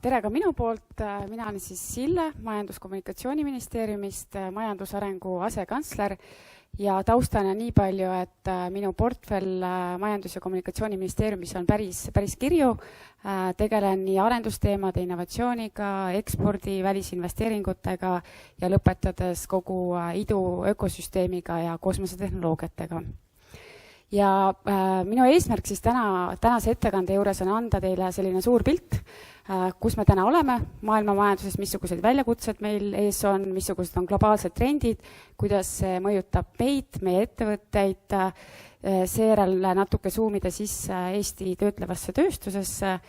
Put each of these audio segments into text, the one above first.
tere ka minu poolt. Mina olen siis Sille Majandus-Kommunikatsiooniministeeriumist, majandusarengu asekantsler ja taustana nii palju, et minu portfell Majandus- ja Kommunikatsiooniministeeriumis on päris kirju. Tegelen nii arendusteemade, innovatsiooniga, ekspordi, välisinvesteeringutega ja lõpetades kogu idu ökosüsteemiga ja kosmosetehnoloogiatega. Ja minu eesmärk siis tänase ettekande juures on anda teile selline suur pilt, kus me täna oleme maailma majanduses, missugused väljakutsed meil ees on, missugused on globaalsed trendid, kuidas see mõjutab meid, meie ettevõtteid, seejärel natuke zoomida sisse Eesti töötlevasse tööstusesse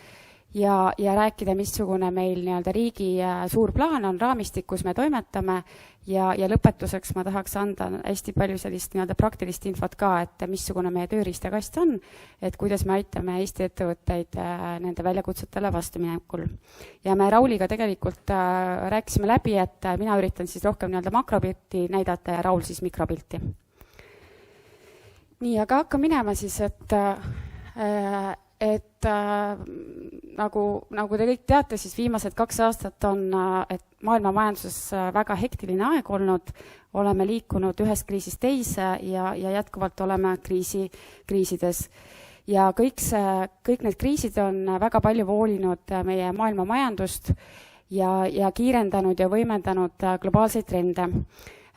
ja rääkida, missugune meil riigi suur plaan on, raamistik, kus me toimetame ja lõpetuseks ma tahaks anda hästi palju sellist praktilist infot ka, et missugune meie tööriistakast on, et kuidas me aitame Eesti ettevõtteid nende väljakutsetele vastuminekul. Ja me Rauliga tegelikult rääkisime läbi, et mina üritan siis rohkem makropilti näidata ja Raul siis mikropilti. Nii, aga hakka minema siis, et nagu te kõik teate, siis viimased 2 aastat on maailma majanduses väga hektiline aeg olnud, oleme liikunud ühest kriisist teise ja jätkuvalt oleme kriisides. Ja kõik need kriisid on väga palju voolinud meie maailma majandust ja kiirendanud ja võimendanud globaalseid trende.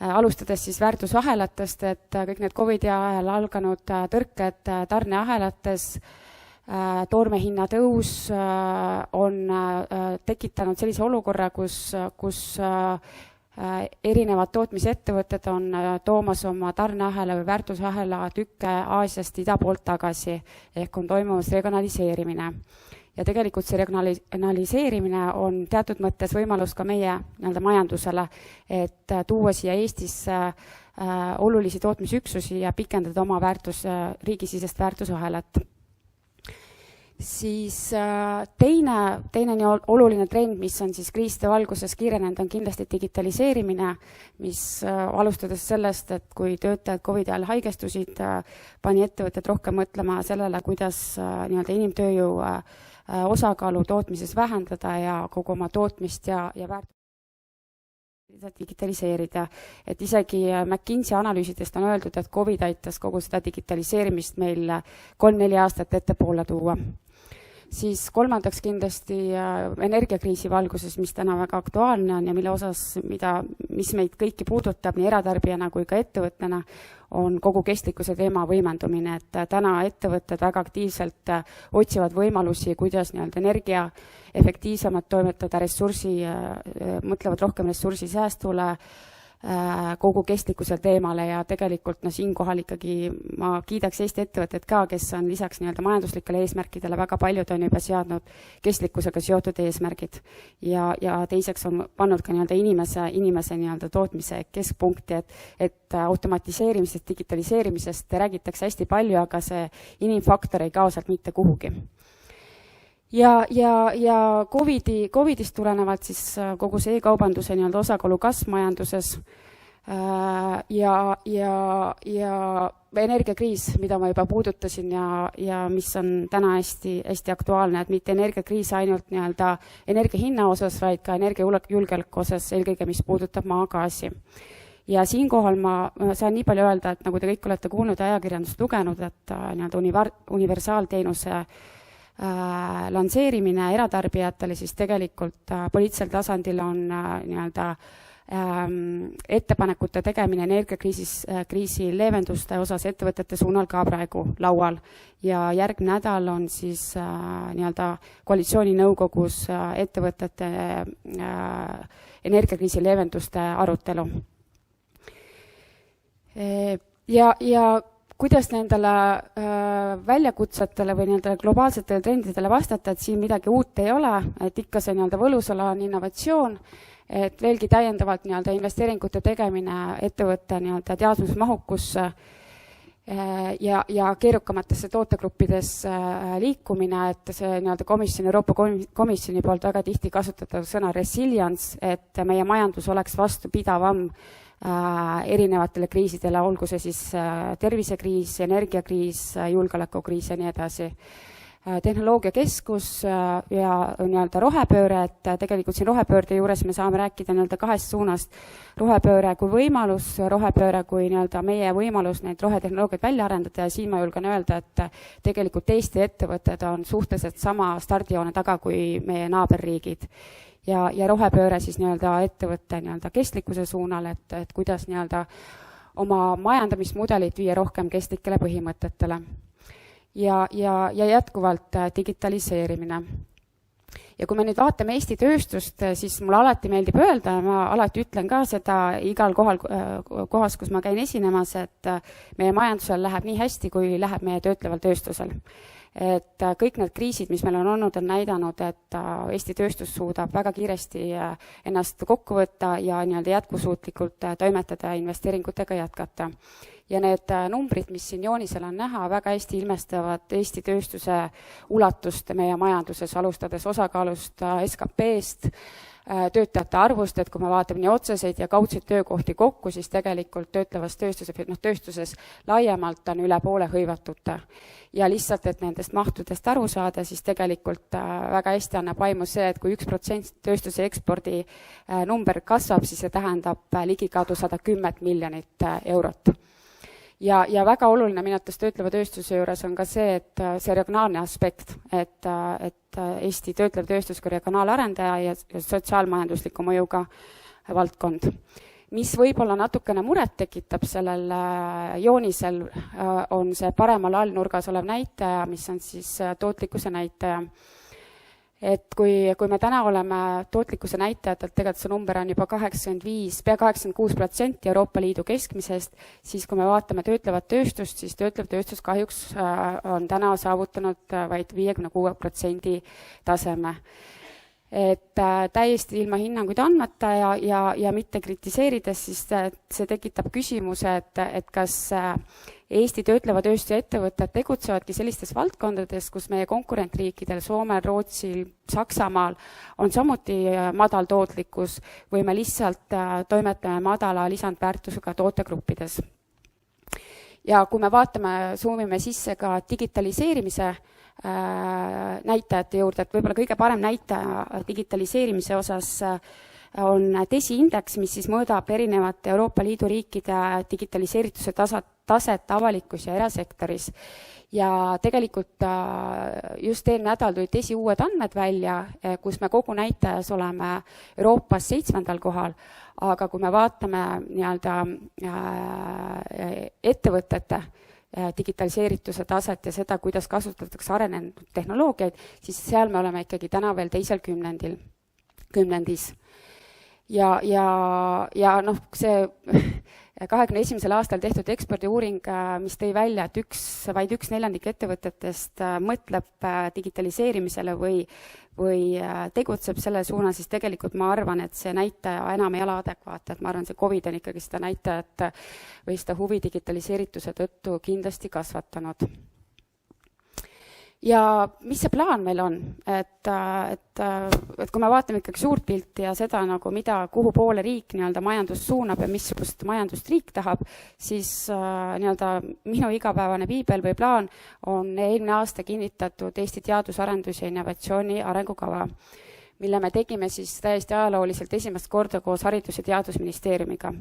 Alustades siis väärtusahelatest, et kõik need COVID-i ajal alganud tõrked tarneahelates, toormehinna tõus on tekitanud sellise olukorra, kus erinevad tootmisettevõtted on toomas oma tarneahela või väärtusahela tükke Aasiast ida poolt tagasi, ehk on toimumas regionaliseerimine. Ja tegelikult see regionaliseerimine on teatud mõttes võimalus ka meie majandusele, et tuua siia Eestisse olulisi tootmisüksusi ja pikendada oma riigisisest väärtusahelat. Siis teine nii oluline trend, mis on siis kriiside valguses kiirenenud, on kindlasti digitaliseerimine, mis alustades sellest, et kui töötajad COVID-i ajal haigestusid, pani ettevõtted rohkem mõtlema sellele, kuidas inimtööjõu osakaalu tootmises vähendada ja kogu oma tootmist ja digitaliseerida. Et isegi McKinsey analüüsidest on öeldud, et COVID aitas kogu seda digitaliseerimist meil 3-4 aastat ettepoole tuua. Siis kolmandaks kindlasti energiakriisi valguses, mis täna väga aktuaalne on ja mille osas, mis meid kõiki puudutab nii eratarbijana kui ka ettevõttena, on kogu kestlikkuse teema võimendumine, et täna ettevõtted väga aktiivselt otsivad võimalusi, kuidas energia efektiivsemalt toimetada, mõtlevad rohkem ressursi säästule, kogu kestlikkuse teemale ja tegelikult siinkohal ikkagi ma kiidaks Eesti ettevõtted ka, kes on lisaks majanduslikele eesmärkidele väga paljud on juba seadnud kestlikkusega seotud eesmärgid ja teiseks on pannud ka inimese tootmise keskpunkti, et automatiseerimisest, digitaliseerimisest räägitakse hästi palju, aga see inimfaktor ei kao sealt mitte kuhugi. Ja COVIDist tulenevalt siis kogu see e-kaubanduse osakaalu kasv majanduses ja energiakriis, mida ma juba puudutasin ja mis on täna hästi aktuaalne, et mitte energiakriis ainult energia hinna osas, vaid ka energiajulgeoleku osas, eelkõige mis puudutab maagaasi. Ja siinkohal ma saan nii palju öelda, et nagu te kõik olete kuulnud ja ajakirjandust lugenud, et universaalteenuse lansseerimine eratarbijatele, siis tegelikult poliitilisel tasandil on ettepanekute tegemine energiakriisi leevenduste osas ettevõtete suunal ka praegu laual. Ja järgmine nädal on siis koalitsiooninõukogus ettevõtete energiakriisi leevenduste arutelu. Ja kuidas nendele väljakutsetele või nendele globaalsetele trendidele vastata, et siin midagi uut ei ole, et ikka see võlusala on innovatsioon, et veelgi täiendavalt investeeringute tegemine ettevõtte teadmusmahukusse ja keerukamatesse tootegruppides liikumine, et see Euroopa Komisjoni poolt väga tihti kasutatav sõna resilience, et meie majandus oleks vastupidavam erinevatele kriisidele, olgu see siis tervisekriis, energiakriis, julgeolekukriis ja nii edasi. tehnoloogiakeskus ja nii-öelda rohepööre, et tegelikult siin rohepöörde juures me saame rääkida nii-öelda kahest suunast. Rohepööre kui võimalus, rohepööre kui nii-öelda meie võimalus neid rohetehnoloogiaid välja arendada ja siin ma julgen öelda, et tegelikult Eesti ettevõtted on suhteliselt sama stardijoone taga kui meie naaberriigid. Ja rohepööre siis nii-öelda ettevõtte nii-öelda kestlikkuse suunal, et kuidas nii-öelda oma majandamismudelit viia rohkem kestlikele põhimõtetele. Ja jätkuvalt digitaliseerimine. Ja kui me nüüd vaatame Eesti tööstust, siis mulle alati meeldib öelda ja ma alati ütlen ka seda igal kohas, kus ma käin esinemas, et meie majandusel läheb nii hästi, kui läheb meie töötleval tööstusel. Et kõik need kriisid, mis meil on olnud, on näidanud, et Eesti tööstus suudab väga kiiresti ennast kokku võtta ja nii-öelda jätkusuutlikult toimetada ja investeeringutega jätkata. Ja need numbrid, mis siin joonisel on näha, väga hästi ilmestavad Eesti tööstuse ulatust meie majanduses, alustades osakaalust SKP-st, töötajate arvust, et kui me vaatame nii otseseid ja kaudseid töökohti kokku, siis tegelikult töötlevas tööstuses laiemalt on üle poole hõivatute. Ja lihtsalt, et nendest mahtudest aru saada, siis tegelikult väga hästi annab aimu see, et kui 1% tööstuse ekspordi number kasvab, siis see tähendab ligikaudu 110 miljonit eurot. Ja väga oluline minu arvates töötleva tööstuse juures on ka see, et see regionaalne aspekt, et Eesti töötlev tööstus kui regionaalarendaja ja sotsiaalmajandusliku mõjuga valdkond. Mis võib-olla natukene muret tekitab sellel joonisel, on see paremal allnurgas olev näitaja, mis on siis tootlikkuse näitaja. Et kui me täna oleme tootlikkuse näitajatelt, tegelikult see number on juba 85, pea 86% Euroopa Liidu keskmisest, siis kui me vaatame töötlevat tööstust, siis töötlev tööstus kahjuks on täna saavutanud vaid 56% taseme. Et täiesti ilma hinnanguid andmata ja mitte kritiseerides, siis see tekitab küsimuse, et kas Eesti töötleva tööstuse ettevõtted tegutsevadki sellistes valdkondades, kus meie konkurentriikidel Soomel, Rootsil, Saksamaal on samuti madal tootlikkus või me lihtsalt toimetame madala lisandväärtusega tootegruppides. Ja kui me vaatame, suumime sisse ka digitaliseerimise näitajate juurde, et võib-olla kõige parem näitaja digitaliseerimise osas on DESI indeks, mis siis mõõdab erinevate Euroopa Liidu riikide digitaliseerituse taset avalikus ja erasektoris. Ja tegelikult just eelmine nädal tulid DESI uued andmed välja, kus me kogu näitajas oleme Euroopas 7. kohal, aga kui me vaatame nii-öelda ettevõtete digitaliseerituse taset ja seda, kuidas kasutatakse arenenud tehnoloogiaid, siis seal me oleme ikkagi täna veel teisel kümnendis. Ja see 21. aastal tehtud ekspordiuuring, mis tõi välja, et vaid 1/4 ettevõtetest mõtleb digitaliseerimisele või tegutseb selle suuna, siis tegelikult ma arvan, et see näitaja enam ei ole adekvaatne, et ma arvan, see COVID on ikkagi seda näitajat või seda huvi digitaliseerituse tõttu kindlasti kasvatanud. Ja mis see plaan meil on? Et kui me vaatame ikkagi suurt pilti ja seda, nagu kuhu poole riik nii-öelda majandust suunab ja missugust majandust riik tahab, siis nii-öelda minu igapäevane piibel või plaan on eelmine aasta kinnitatud Eesti teadus-arendus- ja innovatsiooni arengukava, mille me tegime siis täiesti ajalooliselt esimest korda koos Haridus- ja Teadusministeeriumiga.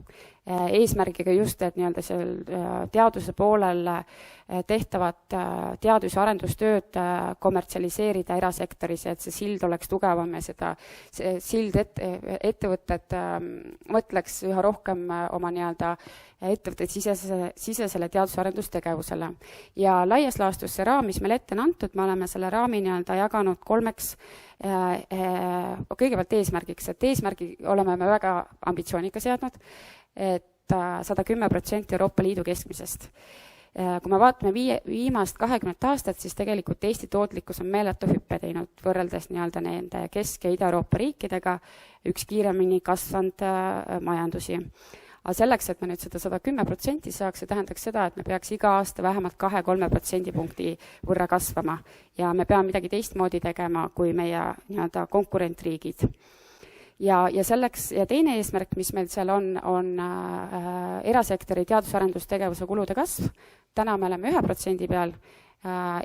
Eesmärgiga just, et nii-öelda seal teaduse poolel tehtavat teadus- ja arendustööd kommertsialiseerida erasektoris, et see sild oleks tugevam ja seda sild ettevõtted mõtleks üha rohkem oma nii-öelda ettevõtted sisesele teadus- ja arendustegevusele. Ja laias laastus see raam, mis meil ette on antud, me oleme selle raami nii-öelda jaganud kolmeks kõigepealt eesmärgiks, et eesmärgi oleme me väga ambitsiooniga seadnud, et 110% Euroopa Liidu keskmisest. Kui me vaatame viimast 20 aastat, siis tegelikult Eesti tootlikkus on meeletu hüppe teinud võrreldes nii-öelda nende Kesk- ja Ida-Euroopa riikidega, üks kiiremini kasvanud majandusi. Aga selleks, et me nüüd seda 110% saaks, see tähendaks seda, et me peaks iga aasta vähemalt 2-3% punkti võrra kasvama ja me peame midagi teistmoodi tegema kui meie nii-öelda konkurentriigid. Ja selleks, ja teine eesmärk, mis meil seal on erasektori teadus- ja arendustegevuse kulude kasv. Täna me oleme 1% peal,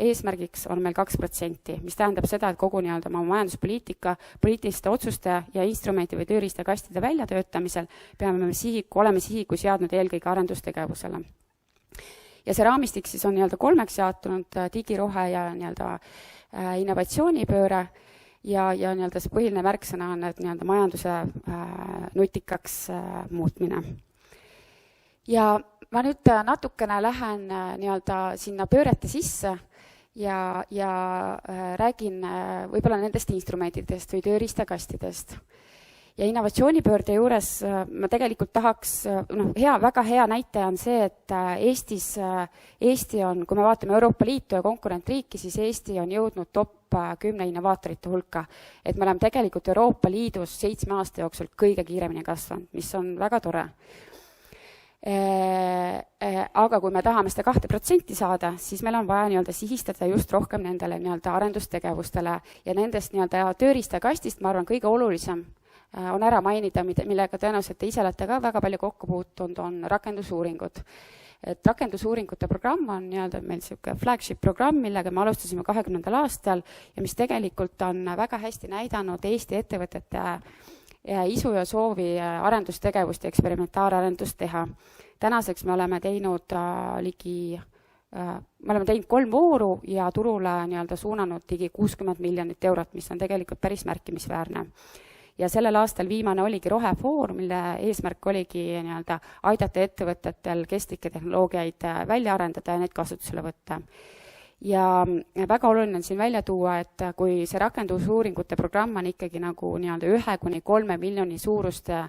eesmärgiks on meil 2%, mis tähendab seda, et kogu nii-öelda oma majanduspoliitika, poliitiliste otsuste ja instrumenti või tööriistakastide väljatöötamisel peame oleme sihiku seadnud eelkõige arendustegevusele. Ja see raamistik siis on nii-öelda 3 jaotunud, digirohe ja nii-öelda innovatsioonipööre ja nii-öelda see põhiline märksõna on, et nii-öelda majanduse nutikaks muutmine. Ja ma nüüd natukene lähen nii-öelda sinna pöörete sisse ja räägin võib-olla nendest instrumentidest või tööriistakastidest. Ja innovatsioonipöörde juures ma tegelikult tahaks, väga hea näitaja on see, et Eesti on, kui me vaatame Euroopa Liitu ja konkurentriiki, siis Eesti on jõudnud top 10 innovaatorite hulka. Et me oleme tegelikult Euroopa Liidus 7 aasta jooksul kõige kiiremini kasvanud, mis on väga tore. Aga kui me tahame seda 2% saada, siis meil on vaja nii-öelda sihistada just rohkem nendele nii-öelda arendustegevustele ja nendest nii-öelda tööriistakastist, ma arvan, kõige olulisem on ära mainida, millega tõenäoliselt te ise olete ka väga palju kokku puutunud, on rakendusuuringud. Et rakendusuuringute programm on nii-öelda meil selline flagship programm, millega me alustasime 2020. aastal ja mis tegelikult on väga hästi näidanud Eesti ettevõtete isu ja soovi arendustegevust ja eksperimentaararendust teha. Tänaseks me oleme teinud me oleme teinud 3 vooru ja turule nii-öelda suunanud ligi 60 miljonit eurot, mis on tegelikult päris märkimisväärne. Ja sellel aastal viimane oligi rohefoorum, mille eesmärk oligi nii-öelda aidata ettevõtetel kestlikke tehnoloogiaid välja arendada ja need kasutusele võtta. Ja väga oluline on siin välja tuua, et kui see rakendusuuringute programm on ikkagi nagu nii-öelda 1–3 miljoni suuruste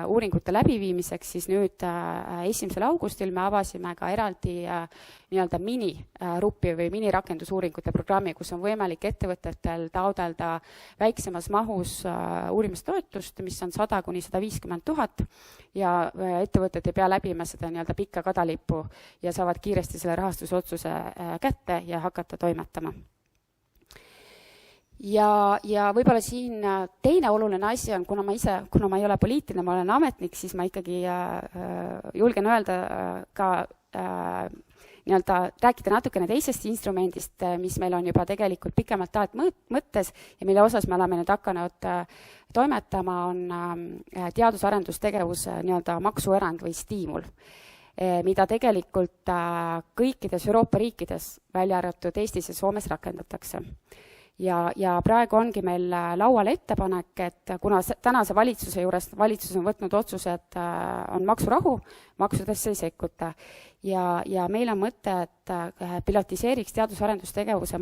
uuringute läbiviimiseks, siis nüüd 1. augustil me avasime ka eraldi nii-öelda mini-RUP-i või mini-rakendusuuringute programmi, kus on võimalik ettevõtetel taodelda väiksemas mahus uurimistoetust, mis on 100–150 000 ja ettevõtted ei pea läbima seda nii-öelda pikka kadalippu ja saavad kiiresti selle rahastusotsuse kätte ja hakata toimetama. Ja võib-olla siin teine oluline asi on, kuna ma ei ole poliitiline, ma olen ametnik, siis ma ikkagi julgen öelda ka nii-öelda rääkida natukene teisest instrumendist, mis meil on juba tegelikult pikemalt mõttes ja mille osas me oleme nüüd hakanud toimetama, on teadus-arendustegevuse nii-öelda maksuerand või stiimul, mida tegelikult kõikides Euroopa riikides välja arvatud Eestis ja Soomes rakendatakse. Ja praegu ongi meil laual ettepanek, et kuna tänase valitsuse juures valitsus on võtnud otsuse, et on maksurahu, maksudesse ei sekkuta. Ja meil on mõte, et pilotiseeriks teadus-arendustegevuse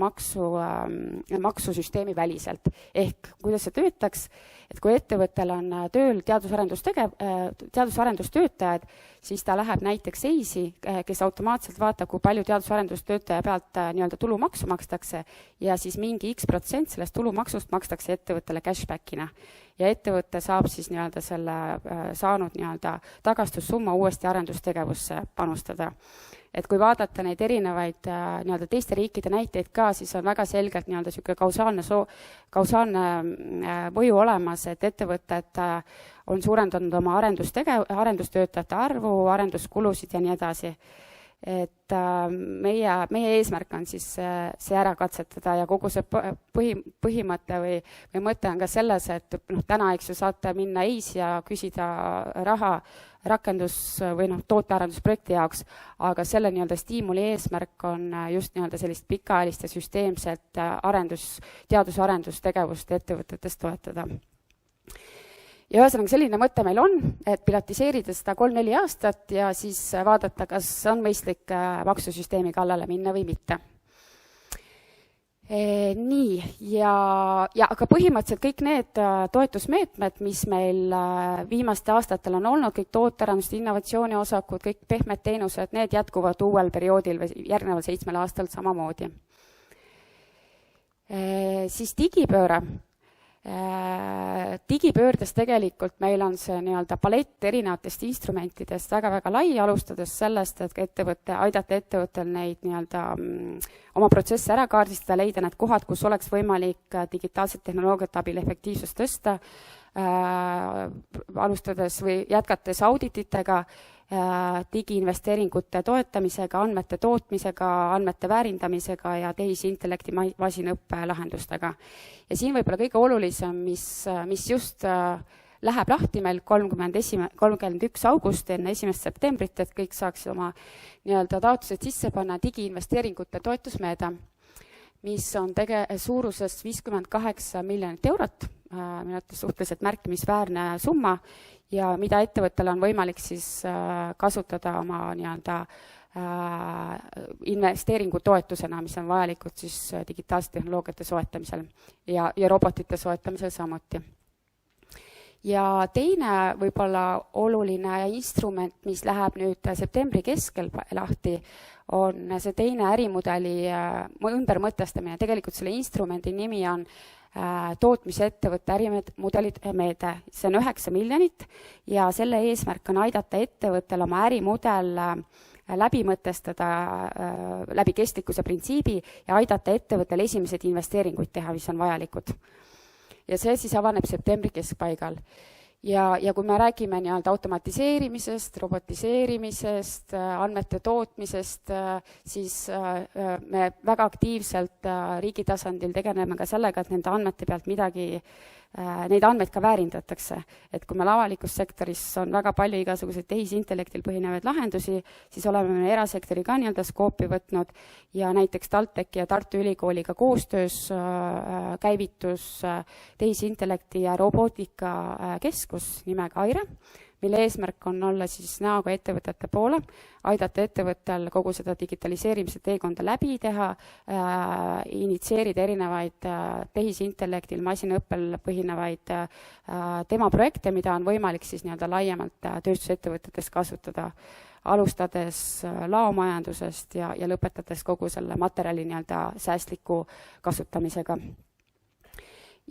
maksusüsteemi väliselt. Ehk kuidas see töötaks, et kui ettevõttel on tööl teadus-arendustöötajad, siis ta läheb näiteks EIS-i, kes automaatselt vaatab, kui palju teadus-arendustöötaja pealt nii-öelda tulumaksu makstakse ja siis mingi X% sellest tulumaksust makstakse ettevõttele cashbackina. Ja ettevõtte saab siis nii-öelda selle saanud nii-öelda tagastussumma uuesti arendustegevusse panustada. Et kui vaadata neid erinevaid nii-öelda teiste riikide näiteid ka, siis on väga selgelt nii-öelda selline kausaalne mõju olemas, et ettevõtted on suurendanud oma arendustöötajate arvu, arenduskulusid ja nii edasi. Et meie eesmärk on siis see ära katsetada ja kogu see põhimõte või mõte on ka selles, et täna saate minna EIS ja küsida raha rakendus- või tootearendusprojekti jaoks, aga selle nii-öelda stiimuli eesmärk on just nii-öelda sellist pikaajalist ja süsteemset teadus-arendustegevust ettevõtetes toetada. Ja ühesõnaga selline mõte meil on, et pilotiseerida seda 3-4 aastat ja siis vaadata, kas on mõistlik maksusüsteemi kallale minna või mitte. Nii, aga põhimõtteliselt kõik need toetusmeetmed, mis meil viimaste aastatel on olnud, kõik tootearendust, innovatsiooniosakud, kõik pehmed teenused, need jätkuvad uuel perioodil või järgneval 7 aastal samamoodi. Siis digipööre. Digipöördes tegelikult meil on see nii-öelda palett erinevatest instrumentidest väga-väga lai, alustades sellest, et aidata ettevõttel neid nii-öelda oma protsesse ära kaardistada, leida need kohad, kus oleks võimalik digitaalset tehnoloogiat abil efektiivsust tõsta, alustades või jätkates audititega, digiinvesteeringute toetamisega, andmete tootmisega, andmete väärindamisega ja tehisintellekti masinõppe lahendustega. Ja siin võib-olla kõige olulisem, mis just läheb lahti meil 31. august enne 1. septembrit, et kõik saaks oma nii-öelda taotlused sisse panna digiinvesteeringute toetusmeede, mis on suuruses 58 miljonit eurot, minu arvates suhteliselt märkimisväärne summa ja mida ettevõttel on võimalik siis kasutada oma nii-öelda investeeringutoetusena, mis on vajalikud siis digitaalsete tehnoloogiate soetamisel ja robotite soetamisel samuti. Ja teine võib-olla oluline instrument, mis läheb nüüd septembri keskel lahti, on see teine ärimudeli ümbermõtestamine. Tegelikult selle instrumendi nimi on tootmisettevõtte ärimudelide meede. See on 9 miljonit ja selle eesmärk on aidata ettevõttel oma ärimudel läbi mõtestada läbi kestlikkuse printsiibi ja aidata ettevõttel esimesed investeeringuid teha, mis on vajalikud. Ja see siis avaneb septembri keskpaigal. Ja kui me räägime nii-öelda automatiseerimisest, robotiseerimisest, andmete tootmisest, siis me väga aktiivselt riigi tasandil tegeleme ka sellega, et nende andmete pealt neid andmeid ka väärindatakse. Et kui meil avalikus sektoris on väga palju igasuguseid tehisintellektil põhinevaid lahendusi, siis oleme me erasektori ka nii-öelda skoopi võtnud ja näiteks TalTechi ja Tartu Ülikooliga koostöös käivitus tehisintellekti ja robootika keskus nimega AIRE, mille eesmärk on olla siis näoga ettevõtete poole, aidata ettevõttel kogu seda digitaliseerimise teekonda läbi teha, initsieerida erinevaid tehisintellektil, masinõppel põhinevaid tema projekte, mida on võimalik siis nii-öelda laiemalt tööstusettevõtetes kasutada, alustades laomajandusest ja lõpetades kogu selle materjali nii-öelda säästliku kasutamisega.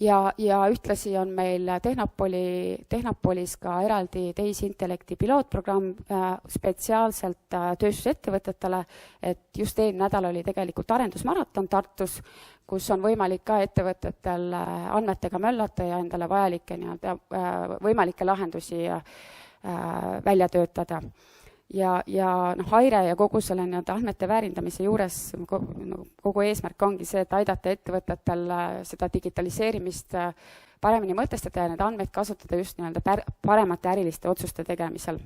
Ja ühtlasi on meil Tehnopolis ka eraldi tehisintellekti pilootprogramm spetsiaalselt tööstusettevõtetele, et just eelmine nädal oli tegelikult arendusmaraton Tartus, kus on võimalik ka ettevõtetel andmetega möllata ja endale võimalikke lahendusi välja töötada. Ja AIRE ja kogu selle andmete väärindamise juures kogu eesmärk ongi see, et aidata ettevõtetel seda digitaliseerimist paremini mõtestada ja need andmeid kasutada just paremate äriliste otsuste tegemisel.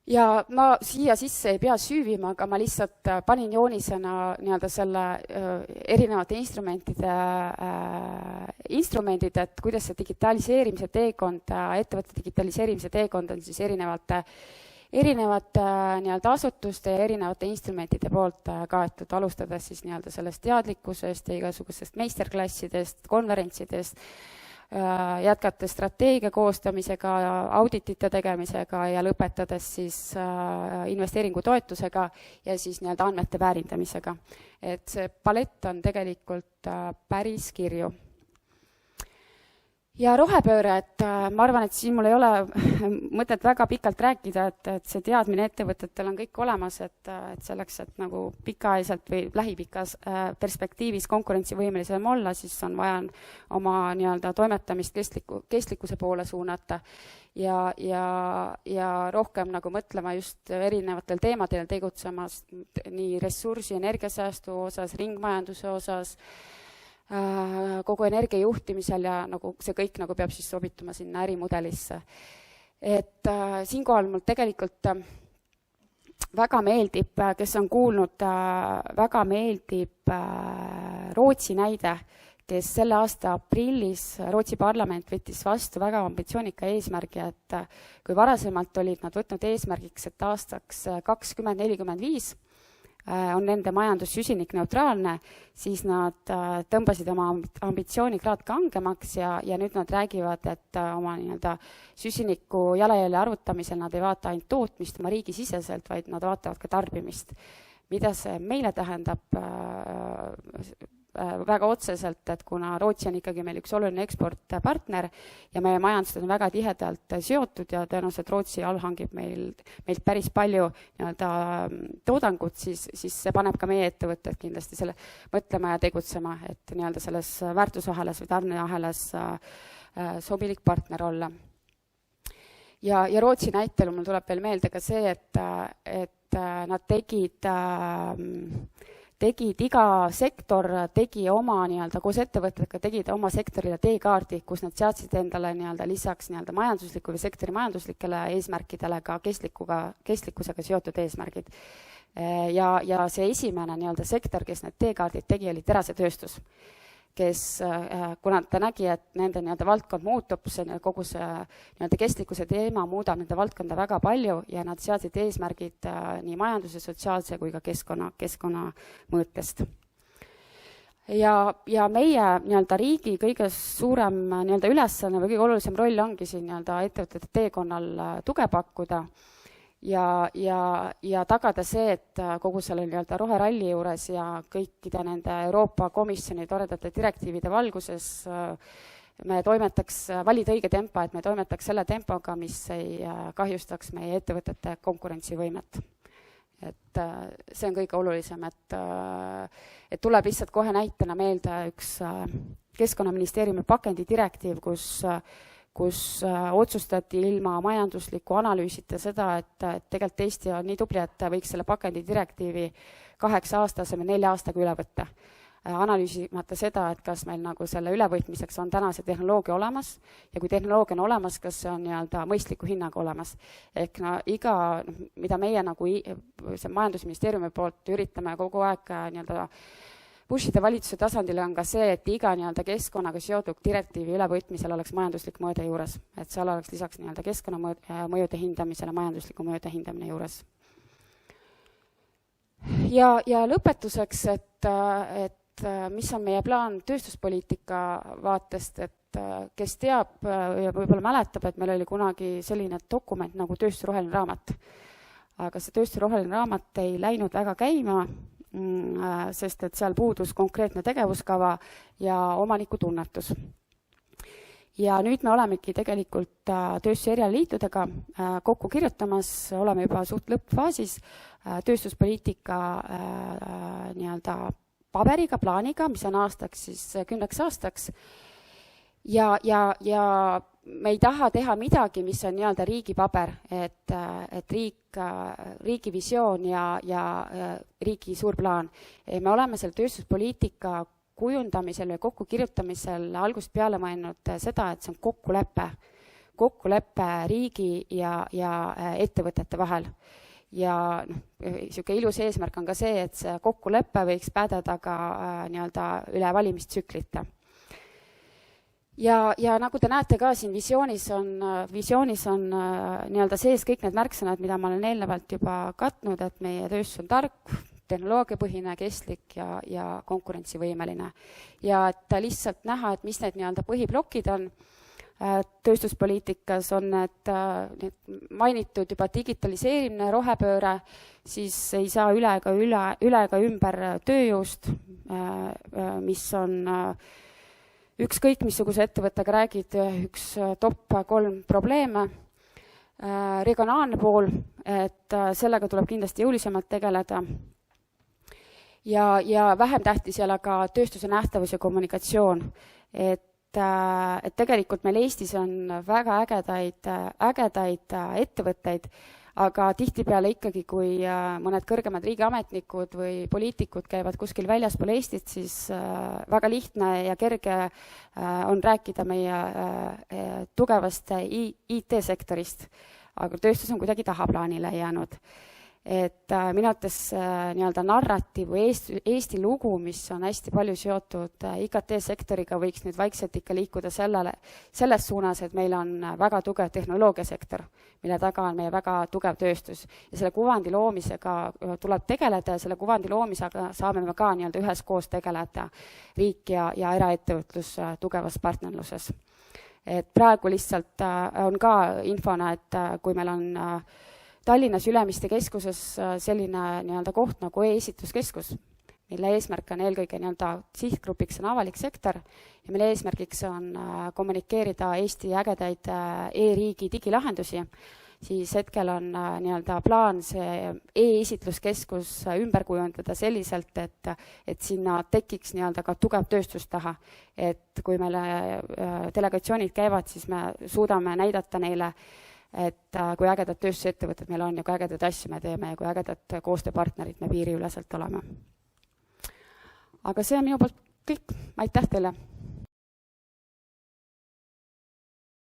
Ja ma siia sisse ei pea süüvima, aga ma lihtsalt panin joonisena selle erinevate instrumendid, et kuidas see digitaliseerimise teekond, ettevõtte digitaliseerimise teekond on siis erinevate asutuste ja erinevate instrumentide poolt kaetud, alustades siis sellest teadlikkusest ja igasugustest meisterklassidest, konverentsidest, jätkates strateegia koostamisega, auditite tegemisega ja lõpetades siis investeeringutoetusega ja siis andmete väärindamisega. Et see palett on tegelikult päris kirju. Ja rohepööre, et ma arvan, et siin mul ei ole mõtet väga pikalt rääkida, et see teadmine ettevõtetel on kõik olemas, et selleks, et nagu pikaajaliselt või lähipikas perspektiivis konkurentsivõimelisem olla, siis on vaja oma nii-öelda toimetamist kestlikkuse poole suunata ja rohkem nagu mõtlema just erinevatel teemadel tegutsemas nii ressursi, energiasäästu osas, ringmajanduse osas, kogu energia juhtimisel ja see kõik peab siis sobituma sinna ärimudelisse. Et siinkohal mul tegelikult väga meeldib, kes on kuulnud, väga meeldib Rootsi näide, kes selle aasta aprillis Rootsi parlament võttis vastu väga ambitsioonika eesmärgi, et kui varasemalt olid nad võtnud eesmärgiks, et aastaks 2045 on nende majandus süsinikneutraalne, siis nad tõmbasid oma ambitsioonikraad kangemaks ja nüüd nad räägivad, et oma süsiniku jalajälje arvutamisel nad ei vaata ainult tootmist oma riigisiseselt, vaid nad vaatavad ka tarbimist. Mida see meile tähendab väga otseselt, et kuna Rootsi on ikkagi meil üks oluline eksportpartner ja meie majandused on väga tihedalt seotud ja tõenäoliselt Rootsi allhangib meilt päris palju toodangut, siis see paneb ka meie ettevõtted kindlasti selle mõtlema ja tegutsema, et selles väärtusahelas või tarneahelas sobilik partner olla. ja Rootsi näitel mul tuleb veel meelde ka see, et nad tegid, iga sektor tegi oma nii-öelda koos ettevõtetega tegid oma sektorile teekaardi, kus nad seadsid endale nii-öelda lisaks nii-öelda majandusliku või sektori majanduslikele eesmärkidele ka kestlikkusega seotud eesmärgid. Ja see esimene nii-öelda sektor, kes need teekaardid tegi, oli terasetööstus, kes, kuna ta nägi, et nende nii-öelda valdkond muutub, kogu see nii-öelda kestlikkuse teema muudab nende valdkonda väga palju ja nad seadsid eesmärgid nii majanduse, sotsiaalse kui ka keskkonna mõõtest. Ja meie nii-öelda riigi kõige suurem nii-öelda ülesanne või kõige olulisem roll ongi siin nii-öelda ettevõtete teekonnal tuge pakkuda ja tagada see, et kogu selle nii-öelda roheralli juures ja kõikide nende Euroopa Komisjoni toredate direktiivide valguses me valida õige tempo, et me toimetaks selle tempoga, mis ei kahjustaks meie ettevõtete konkurentsivõimet. Et see on kõige olulisem, et tuleb lihtsalt kohe näitena meelde üks Keskkonnaministeeriumi pakendidirektiiv, kus otsustati ilma majandusliku analüüsita seda, et tegelikult Eesti on nii tubli, et võiks selle pakendidirektiivi 8 aasta asemel 4 aastaga üle võtta. Analüüsimata seda, et kas meil nagu selle ülevõtmiseks on täna see tehnoloogia olemas ja kui tehnoloogia on olemas, kas see on nii-öelda mõistliku hinnaga olemas. Ehk mida meie nagu see majandusministeeriumi poolt üritame kogu aeg nii-öelda pushide valitsuse tasandil on ka see, et iga nii-öelda keskkonnaga seotud direktiivi ülevõtmisel oleks majanduslik mõõde juures. Et seal oleks lisaks nii-öelda keskkonnamõjude hindamisele majandusliku mõjude hindamine juures. Ja lõpetuseks, et mis on meie plaan tööstuspoliitika vaatest, et kes teab ja võib-olla mäletab, et meil oli kunagi selline dokument nagu tööstuse roheline raamat. Aga see tööstuse roheline raamat ei läinud väga käima, sest et seal puudus konkreetne tegevuskava ja omaniku tunnetus. Ja nüüd me olemegi tegelikult tööstuse erialaliitudega kokku kirjutamas, oleme juba suht lõppfaasis tööstuspoliitika nii-öelda paberiga, plaaniga, mis on aastaks siis 10 aastaks. Ja me ei taha teha midagi, mis on nii-öelda riigi paber, et riigi visioon ja riigi suur plaan. Me oleme selle tööstuspoliitika kujundamisel või kokkukirjutamisel algusest peale mõelnud seda, et see on kokkulepe riigi ja ettevõtete vahel. Ja niisugune ilus eesmärk on ka see, et see kokkulepe võiks päädeda ka nii-öelda üle valimistsüklite. Ja nagu te näete ka siin visioonis on nii-öelda sees kõik need märksõnad, mida ma olen eelnevalt juba katnud, et meie tööstus on tark, tehnoloogiapõhine, kestlik ja konkurentsivõimeline. Ja et lihtsalt näha, et mis need nii-öelda põhiplokid on tööstuspoliitikas, on need mainitud juba digitaliseerimine, rohepööre, siis ei saa üle ega ümber tööjõust, mis on ükskõik missuguse ettevõttega räägid, üks top 3 probleeme. Regionaalne pool, et sellega tuleb kindlasti jõulisemalt tegeleda. Ja vähem tähtis jälle ka tööstuse nähtavus ja kommunikatsioon. Et tegelikult meil Eestis on väga ägedaid ettevõtteid, aga tihtipeale ikkagi, kui mõned kõrgemad riigiametnikud või poliitikud käivad kuskil väljaspool Eestit, siis väga lihtne ja kerge on rääkida meie tugevast IT-sektorist, aga tööstus on kuidagi tahaplaanile jäänud. Et minu arvates nii-öelda narratiiv või Eesti lugu, mis on hästi palju seotud IKT-sektoriga, võiks nüüd vaikselt ikka liikuda selles suunas, et meil on väga tugev tehnoloogiasektor, mille taga on meie väga tugev tööstus. Ja selle kuvandi loomisega tuleb tegeleda ja selle kuvandi loomisega saame me ka nii-öelda üheskoos tegeleda riik ja eraettevõtlus tugevas partnerluses. Et praegu lihtsalt on ka infona, et kui meil on Tallinnas Ülemiste keskuses selline nii-öelda koht nagu e-esitluskeskus, mille eesmärk on eelkõige nii-öelda sihtgrupiks on avalik sektor ja mille eesmärgiks on kommunikeerida Eesti ägedaid e-riigi digilahendusi, siis hetkel on nii-öelda plaan see e-esitluskeskus ümber kujundada selliselt, et sinna tekiks nii-öelda ka tugev tööstus taha. Et kui meile delegatsioonid käivad, siis me suudame näidata neile et kui ägedad tööstusettevõtted meil on ja kui ägedaid asju me teeme ja kui ägedad koostööpartnerid me piiriüleselt oleme. Aga see on minu poolt kõik. Aitäh teile!